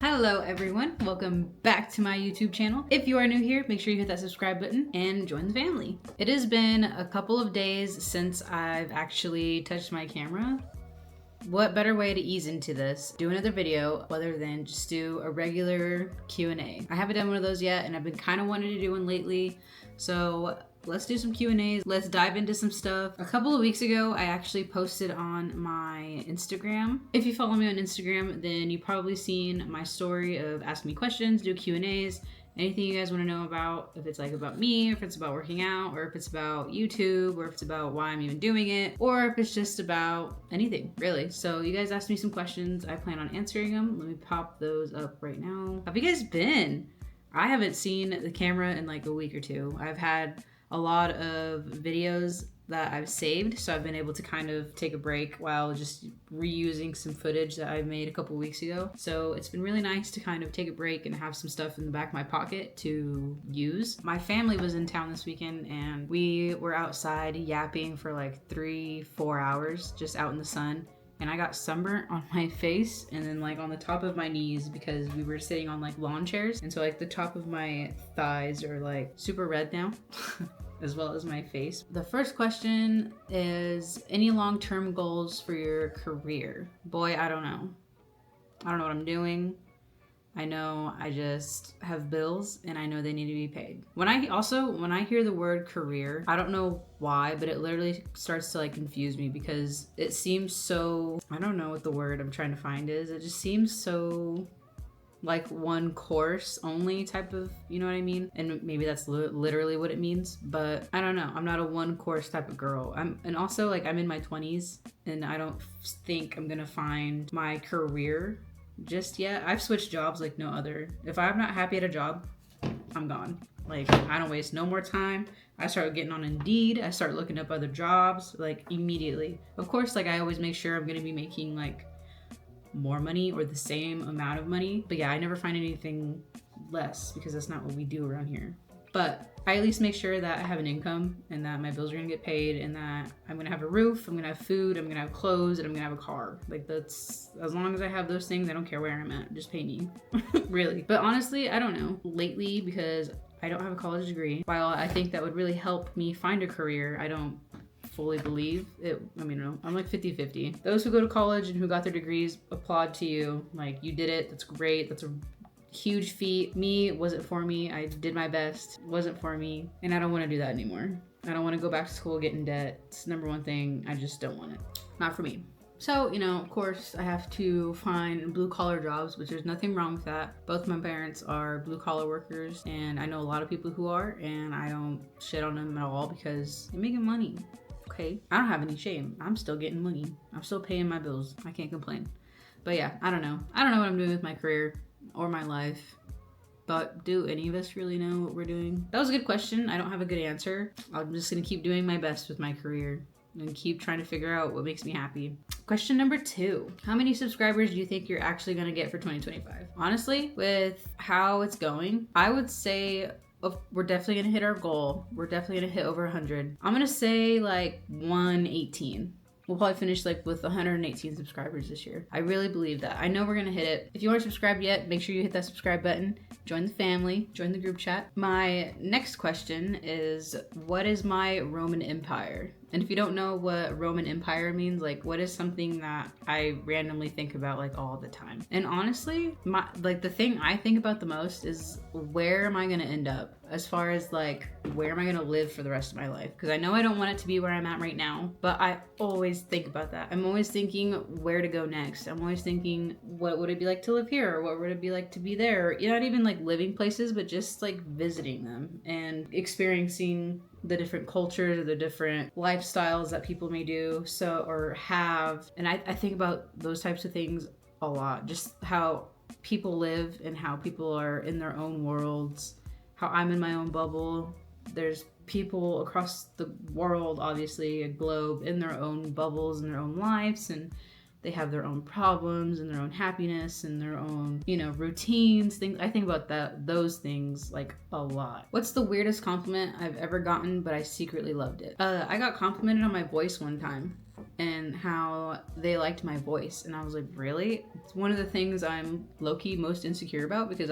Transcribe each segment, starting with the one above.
Hello everyone, welcome back to my YouTube channel. If you are new here, make sure you hit that subscribe button and join the family. It has been a couple of days since I've actually touched my camera. What better way to ease into this? Do another video other than just do a regular Q&A. I haven't done one of those yet and I've been kind of wanting to do one lately. So let's do some Q&As. Let's dive into some stuff. A couple of weeks ago, I actually posted on my Instagram. If you follow me on Instagram, then you've probably seen my story of ask me questions, do Q&As, anything you guys want to know about, if it's like about me, or if it's about working out, or if it's about YouTube, or if it's about why I'm even doing it, or if it's just about anything, really. So you guys asked me some questions. I plan on answering them. Let me pop those up right now. How have you guys been? I haven't seen the camera in like a week or two. I've had a lot of videos that I've saved, so I've been able to kind of take a break while just reusing some footage that I made a couple weeks ago. So it's been really nice to kind of take a break and have some stuff in the back of my pocket to use. My family was in town this weekend and we were outside yapping for like 3-4 hours just out in the sun. And I got sunburnt on my face and then like on the top of my knees because we were sitting on like lawn chairs. And so like the top of my thighs are like super red now. As well as my face. The first question is, any long-term goals for your career? Boy, I don't know. I don't know what I'm doing. I know I just have bills and I know they need to be paid. When I hear the word career, I don't know why, but it literally starts to like confuse me because it seems so, I don't know what the word I'm trying to find is. It just seems so like one course only type of, you know what I mean? And maybe that's literally what it means, but I don't know. I'm not a one course type of girl. And also like I'm in my 20s and I don't think I'm gonna find my career just yet. I've switched jobs like no other. If I'm not happy at a job, I'm gone. Like I don't waste no more time. I start getting on Indeed. I start looking up other jobs like immediately. Of course, like I always make sure I'm gonna be making like more money or the same amount of money. But yeah, I never find anything less because that's not what we do around here. But I at least make sure that I have an income and that my bills are gonna get paid and that I'm gonna have a roof, I'm gonna have food, I'm gonna have clothes, and I'm gonna have a car. Like that's, as long as I have those things, I don't care where I'm at, just pay me. Really. But honestly, I don't know. Lately, because I don't have a college degree, while I think that would really help me find a career, I don't fully believe it. I mean, no, I'm like 50-50. Those who go to college and who got their degrees, applaud to you. Like you did it. That's great. That's a huge feat. Me, it wasn't for me. I did my best. It wasn't for me. And I don't want to do that anymore. I don't want to go back to school, get in debt. It's the number one thing. I just don't want it. Not for me. So, you know, of course, I have to find blue collar jobs, which there's nothing wrong with that. Both my parents are blue collar workers, and I know a lot of people who are, and I don't shit on them at all because they're making money. Okay, I don't have any shame. I'm still getting money. I'm still paying my bills. I can't complain. But yeah, I don't know. I don't know what I'm doing with my career or my life. But do any of us really know what we're doing? That was a good question. I don't have a good answer. I'm just gonna keep doing my best with my career and keep trying to figure out what makes me happy. Question number 2. How many subscribers do you think you're actually gonna get for 2025? Honestly, with how it's going, I would say we're definitely gonna hit our goal. We're definitely gonna hit over 100. I'm gonna say like 118. We'll probably finish like with 118 subscribers this year. I really believe that. I know we're gonna hit it. If you aren't subscribed yet, make sure you hit that subscribe button. Join the family, join the group chat. My next question is, what is my Roman Empire? And if you don't know what Roman Empire means, like what is something that I randomly think about like all the time? And honestly, the thing I think about the most is, where am I gonna end up? As far as like, where am I gonna live for the rest of my life? Because I know I don't want it to be where I'm at right now, but I always think about that. I'm always thinking where to go next. I'm always thinking, what would it be like to live here? Or what would it be like to be there? You're not even like living places, but just like visiting them and experiencing the different cultures or the different lifestyles that people may do or have. And I think about those types of things a lot. Just how people live and how people are in their own worlds, how I'm in my own bubble. There's people across the world, obviously a globe, in their own bubbles and their own lives, and they have their own problems and their own happiness and their own, you know, routines, things. I think about those things like a lot. What's the weirdest compliment I've ever gotten, but I secretly loved it? I got complimented on my voice one time. and how they liked my voice. And I was like, really? It's one of the things I'm low-key most insecure about, because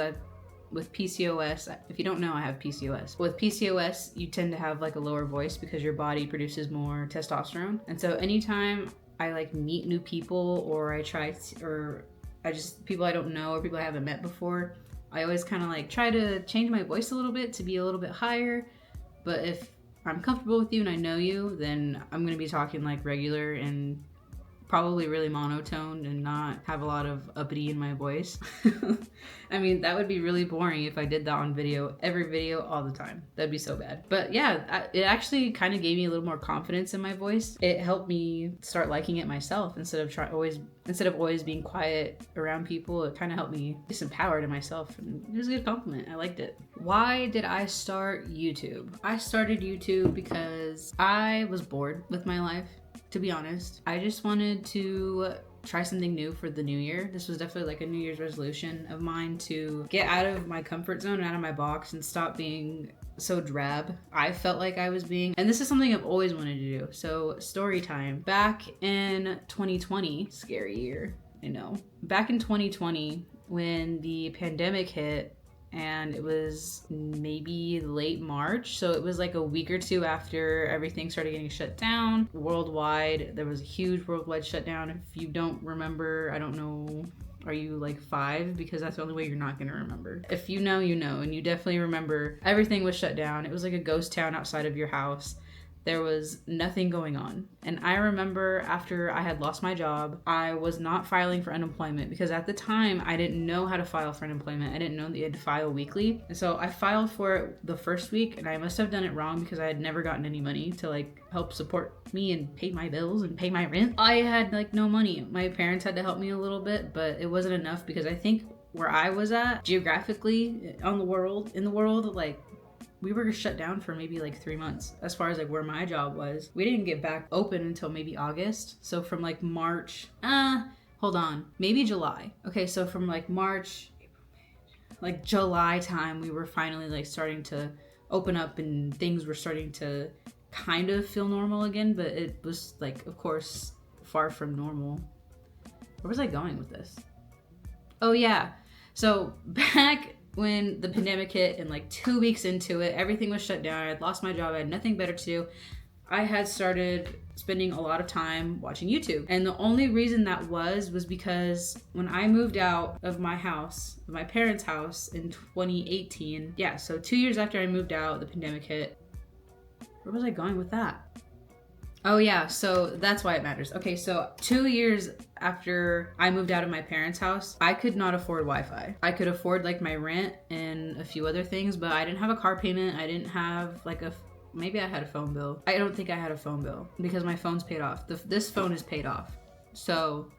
with PCOS, if you don't know, I have PCOS. With PCOS, you tend to have like a lower voice because your body produces more testosterone. And so anytime I like meet new people, or I just people I don't know or people I haven't met before, I always kind of like try to change my voice a little bit to be a little bit higher. But if I'm comfortable with you and I know you, then I'm gonna be talking like regular and probably really monotoned and not have a lot of uppity in my voice. I mean, that would be really boring if I did that on video, every video, all the time. That'd be so bad. But yeah, it actually kind of gave me a little more confidence in my voice. It helped me start liking it myself instead of always being quiet around people. It kind of helped me disempowered in myself, and it was a good compliment. I liked it. Why did I start YouTube? I started YouTube because I was bored with my life. To be honest, I just wanted to try something new for the new year. This was definitely like a New Year's resolution of mine, to get out of my comfort zone and out of my box and stop being so drab I felt like I was being. And this is something I've always wanted to do. So story time. Back in 2020, scary year, I know. Back in 2020, when the pandemic hit, and it was maybe late March, so it was like a week or two after everything started getting shut down worldwide. There was a huge worldwide shutdown. If you don't remember, I don't know, are you like 5? Because that's the only way you're not gonna remember. If you know, you know, and you definitely remember. Everything was shut down. It was like a ghost town outside of your house. There was nothing going on. And I remember after I had lost my job, I was not filing for unemployment, because at the time I didn't know how to file for unemployment. I didn't know that you had to file weekly. And so I filed for it the first week, and I must have done it wrong because I had never gotten any money to like help support me and pay my bills and pay my rent. I had like no money. My parents had to help me a little bit, but it wasn't enough, because I think where I was at geographically in the world, like, we were shut down for maybe like 3 months as far as like where my job was. We didn't get back open until maybe August. So from like March, maybe July. Okay, so from like March, like July time, we were finally like starting to open up and things were starting to kind of feel normal again, but it was like, of course, far from normal. Where was I going with this? Oh yeah, so back when the pandemic hit, and like 2 weeks into it, everything was shut down. I had lost my job. I had nothing better to do. I had started spending a lot of time watching YouTube. And the only reason that was because when I moved out of my house, my parents' house in 2018, yeah, so 2 years after I moved out, the pandemic hit. Where was I going with that? Oh yeah, so that's why it matters. Okay, so 2 years after I moved out of my parents' house, I could not afford Wi-Fi. I could afford like my rent and a few other things, but I didn't have a car payment. I didn't have like maybe I had a phone bill. I don't think I had a phone bill because my phone's paid off. This phone is paid off. So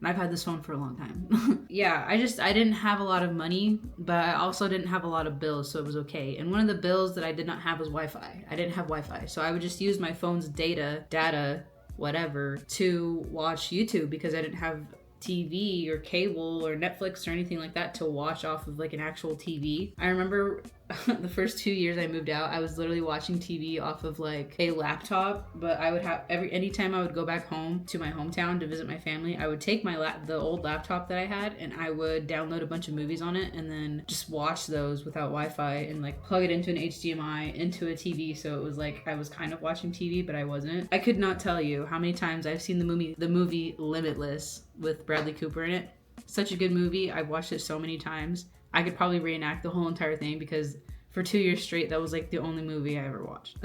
I've had this phone for a long time. Yeah, I didn't have a lot of money, but I also didn't have a lot of bills, so it was okay. And one of the bills that I did not have was Wi-Fi. I didn't have Wi-Fi, so I would just use my phone's data, whatever, to watch YouTube, because I didn't have TV or cable or Netflix or anything like that to watch off of like an actual TV. I remember the first 2 years I moved out, I was literally watching TV off of like a laptop, but I would have anytime I would go back home to my hometown to visit my family, I would take the old laptop that I had, and I would download a bunch of movies on it and then just watch those without Wi-Fi and like plug it into an HDMI into a TV, so it was like I was kind of watching TV, but I wasn't. I could not tell you how many times I've seen the movie Limitless with Bradley Cooper in it. Such a good movie. I've watched it so many times. I could probably reenact the whole entire thing, because for 2 years straight, that was like the only movie I ever watched.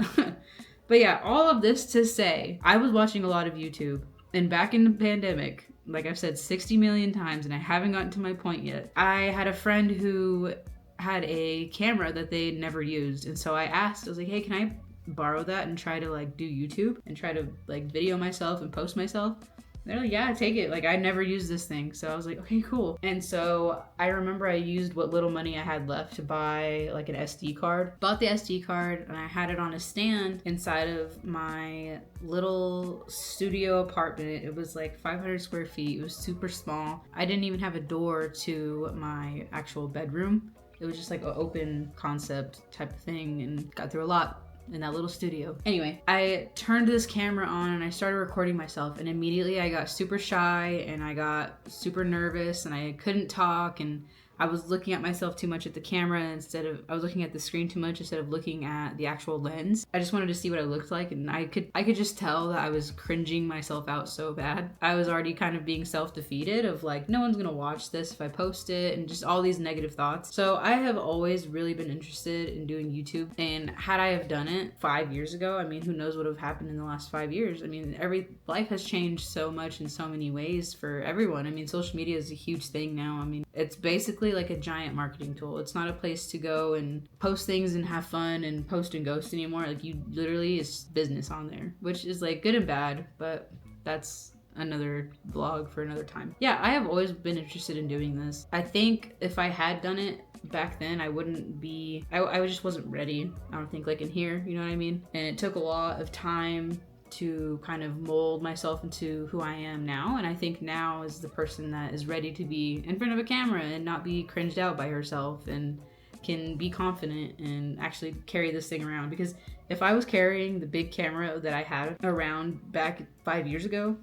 But yeah, all of this to say, I was watching a lot of YouTube, and back in the pandemic, like I've said 60 million times, and I haven't gotten to my point yet. I had a friend who had a camera that they'd never used, and so I was like, hey, can I borrow that and try to like do YouTube and try to like video myself and post myself? They're like, yeah, take it. Like, I never used this thing. So I was like, okay, cool. And so I remember I used what little money I had left to buy like an SD card. Bought the SD card, and I had it on a stand inside of my little studio apartment. It was like 500 square feet. It was super small. I didn't even have a door to my actual bedroom. It was just like an open concept type of thing, and got through a lot. in that little studio. Anyway, I turned this camera on and I started recording myself, and immediately I got super shy and I got super nervous and I couldn't talk, and I was looking at myself too much at the camera I was looking at the screen too much instead of looking at the actual lens. I just wanted to see what I looked like, and I could just tell that I was cringing myself out so bad. I was already kind of being self-defeated of like, no one's gonna watch this if I post it, and just all these negative thoughts. So I have always really been interested in doing YouTube, and had I have done it 5 years ago, I mean, who knows what would have happened in the last 5 years. I mean, life has changed so much in so many ways for everyone. I mean, social media is a huge thing now. I mean, it's basically like a giant marketing tool. It's not a place to go and post things and have fun and post and ghost anymore. Like, you literally, it's business on there, which is like good and bad, but that's another vlog for another time. Yeah, I have always been interested in doing this. I think if I had done it back then, I wouldn't be, I just wasn't ready. I don't think, like in here, you know what I mean? And it took a lot of time to kind of mold myself into who I am now. And I think now is the person that is ready to be in front of a camera and not be cringed out by herself, and can be confident and actually carry this thing around. Because if I was carrying the big camera that I had around back 5 years ago,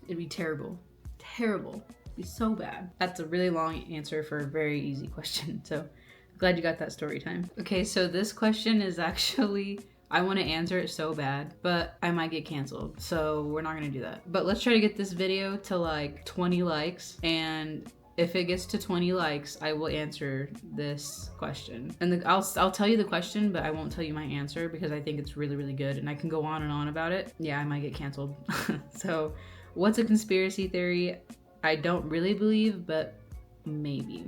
it'd be terrible. Terrible. It'd be so bad. That's a really long answer for a very easy question. So glad you got that story time. Okay, so this question is actually, I want to answer it so bad, but I might get canceled, so we're not gonna do that. But let's try to get this video to like 20 likes, and if it gets to 20 likes, I will answer this question. And I'll tell you the question, but I won't tell you my answer because I think it's really, really good, and I can go on and on about it. Yeah, I might get canceled. So, what's a conspiracy theory I don't really believe, but maybe?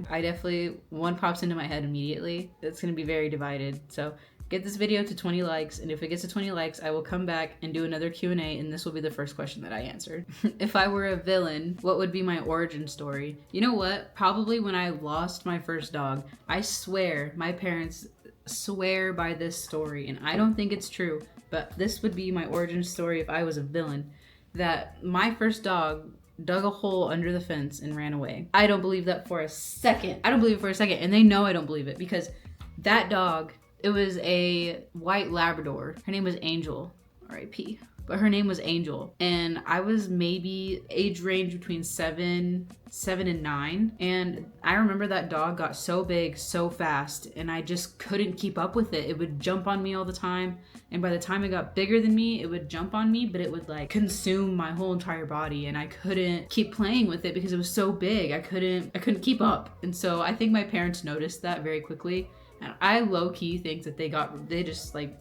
One pops into my head immediately. It's gonna be very divided, so get this video to 20 likes, and if it gets to 20 likes, I will come back and do another Q&A, and this will be the first question that I answered. If I were a villain, what would be my origin story? You know what? Probably when I lost my first dog. I swear, my parents swear by this story, and I don't think it's true, but this would be my origin story if I was a villain. That my first dog dug a hole under the fence and ran away. I don't believe that for a second. I don't believe it for a second, and they know I don't believe it, because that dog, it was a white Labrador. Her name was Angel, R.I.P. But her name was Angel. And I was maybe age range between 7 and 9. And I remember that dog got so big so fast, and I just couldn't keep up with it. It would jump on me all the time. And by the time it got bigger than me, it would jump on me, but it would like consume my whole entire body. And I couldn't keep playing with it because it was so big. I couldn't keep up. And so I think my parents noticed that very quickly. And I low-key think that they just like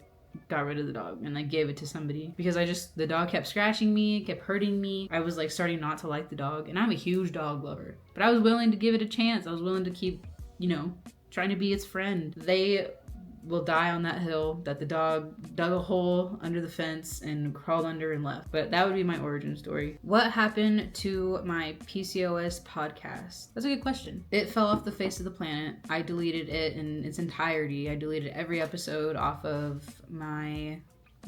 got rid of the dog and like gave it to somebody, because the dog kept scratching me, kept hurting me. I was like starting not to like the dog, and I'm a huge dog lover, but I was willing to give it a chance. I was willing to keep, trying to be its friend. They will die on that hill that the dog dug a hole under the fence and crawled under and left. But that would be my origin story. What happened to my PCOS podcast? That's a good question. It fell off the face of the planet. I deleted it in its entirety. I deleted every episode off of my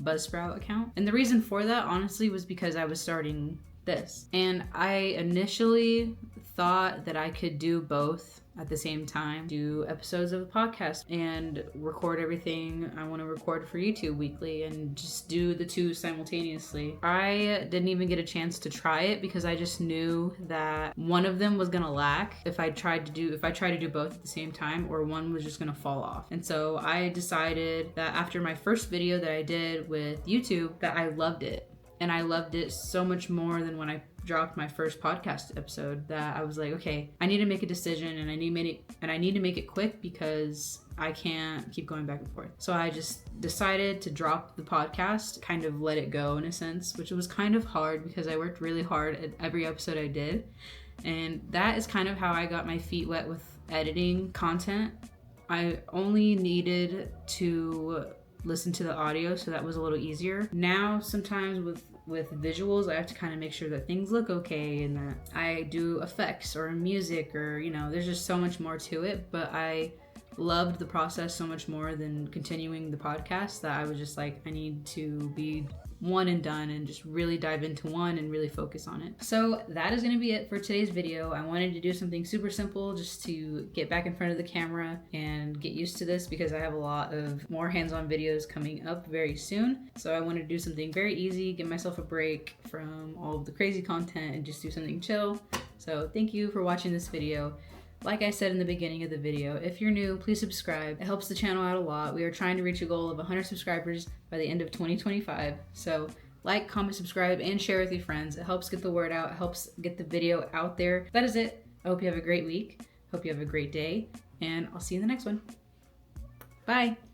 Buzzsprout account. And the reason for that, honestly, was because I was starting this. And I initially thought that I could do both at the same time, do episodes of the podcast and record everything I want to record for YouTube weekly, and just do the two simultaneously. I didn't even get a chance to try it because I just knew that one of them was gonna lack if I tried to do both at the same time, or one was just gonna fall off. And so I decided that after my first video that I did with YouTube, that I loved it. And I loved it so much more than when I dropped my first podcast episode, that I was like, okay, I need to make a decision, and I need to make it quick because I can't keep going back and forth. So I just decided to drop the podcast, kind of let it go in a sense, which was kind of hard because I worked really hard at every episode I did. And that is kind of how I got my feet wet with editing content. I only needed to listen to the audio, so that was a little easier. Now sometimes with visuals, I have to kind of make sure that things look okay, and that I do effects or music, or there's just so much more to it. But I loved the process so much more than continuing the podcast, that I was just like, I need to be one and done and just really dive into one and really focus on it. So that is going to be it for today's video. I wanted to do something super simple just to get back in front of the camera and get used to this because I have a lot of more hands-on videos coming up very soon. So I wanted to do something very easy, give myself a break from all of the crazy content and just do something chill. So thank you for watching this video. Like I said in the beginning of the video, if you're new, please subscribe. It helps the channel out a lot. We are trying to reach a goal of 100 subscribers by the end of 2025. So like, comment, subscribe, and share with your friends. It helps get the word out. It helps get the video out there. That is it. I hope you have a great week. Hope you have a great day. And I'll see you in the next one. Bye.